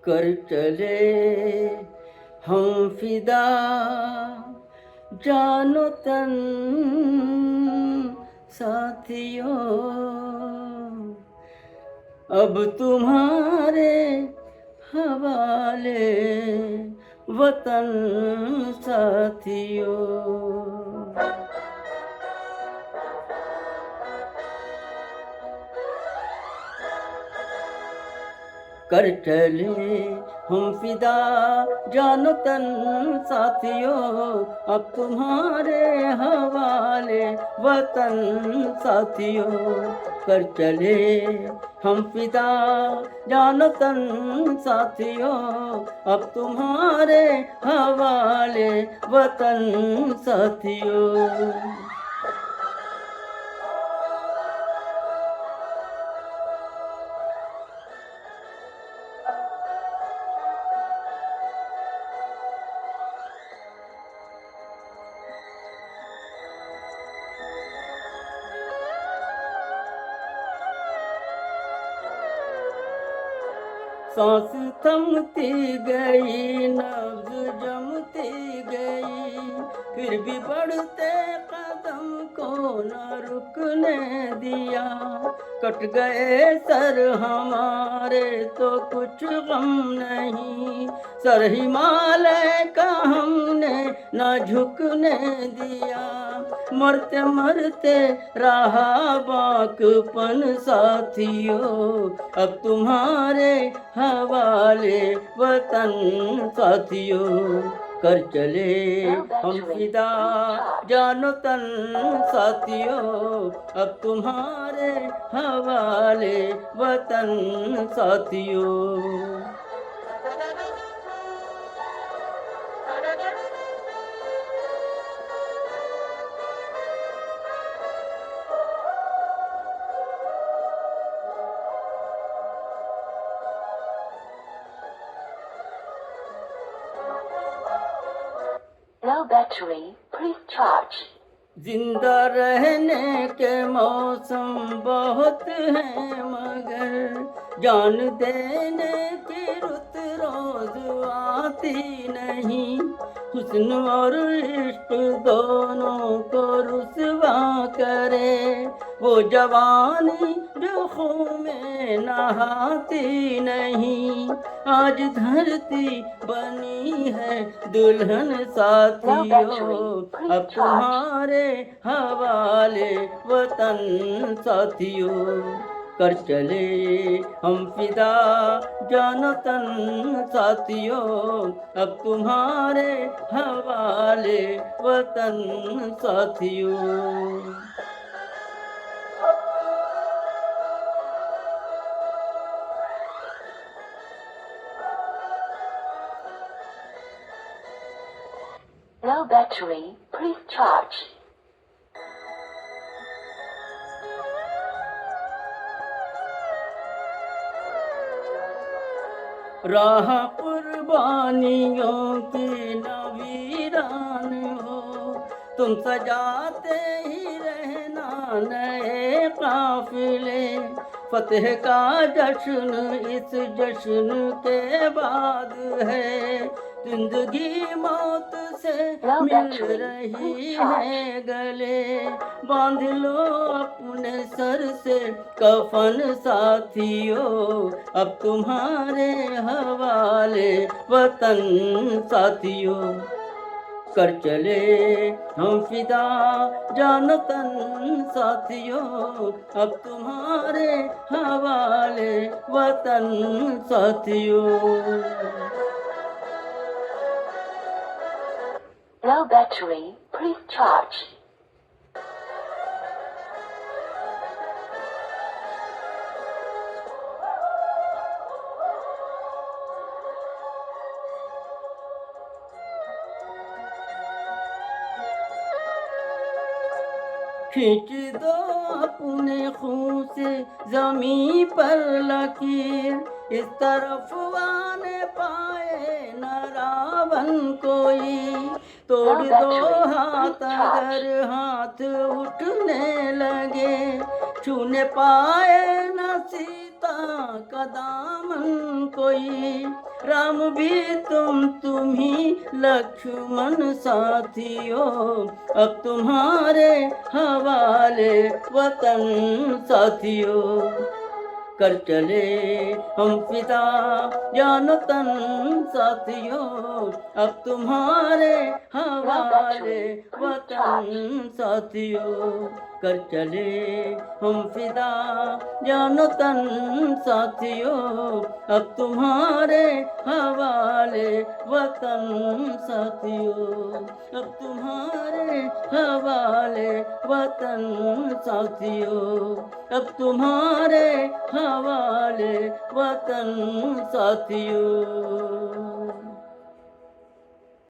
कर चले हम फिदा जानो तन साथियों, अब तुम्हारे हवाले वतन साथियों। कर चले हम फिदा जानो तन साथियों, अब तुम्हारे हवाले वतन साथियों। कर चले हम फिदा जानो तन साथियों, अब तुम्हारे हवाले वतन साथियों। सांस थमती गई, नब्ज जमती गई, फिर भी बढ़ते कदम को न रुकने दिया। कट गए सर हमारे तो कुछ गम नहीं, सर हिमालय का हमने न झुकने दिया। मरते मरते रहा बाकपन साथियों, अब तुम्हारे हवाले वतन साथियों। कर चले हम फिदा जानो तन साथियों, अब तुम्हारे हवाले वतन साथियों। Low battery, please charge. जिंदा रहने के मौसम बहुत हैं, मगर जान देने की रुत रोज आती नहीं। हुस्न और इश्क दोनों को रुसवा करे वो जवानी जो खून में नहाती नहीं। आज धरती बनी है दुल्हन साथियों, अब तुम्हारे हवाले वतन साथियों। कर चले हम फिदा जानो तन साथियों, अब तुम्हारे हवाले वतन साथियों। Low battery, please charge. राह कुर्बानियों की नवीरान हो, तुम सजाते ही रहना नए काफिले। फतेह का जश्न इस जश्न के बाद है, जिंदगी मौत से मिल रही है गले। बांध लो अपने सर से कफन साथियों, अब तुम्हारे हवाले वतन साथियों। कर चले हम फिदा जानो तन साथियों, अब तुम्हारे हवाले वतन साथियों। Low battery, please charge. खींच दो अपने खून से जमीन पर लकीर, इस तरफ आने पाए न रावण कोई। तोड़ दो हाथ अगर हाथ उठने लगे, छूने पाए न सीता का दामन कोई, राम भी तुम ही लक्ष्मण साथियों, अब तुम्हारे हवाले वतन साथियों। कर चले हम फिदा जानो तन साथियों, अब तुम्हारे हवाले वतन साथियों। कर चले हम फिदा जानो तन साथियों, अब तुम्हारे हवाले वतन साथियों, अब तुम्हारे हवाले वतन साथियों, अब तुम्हारे हवाले वतन साथियों।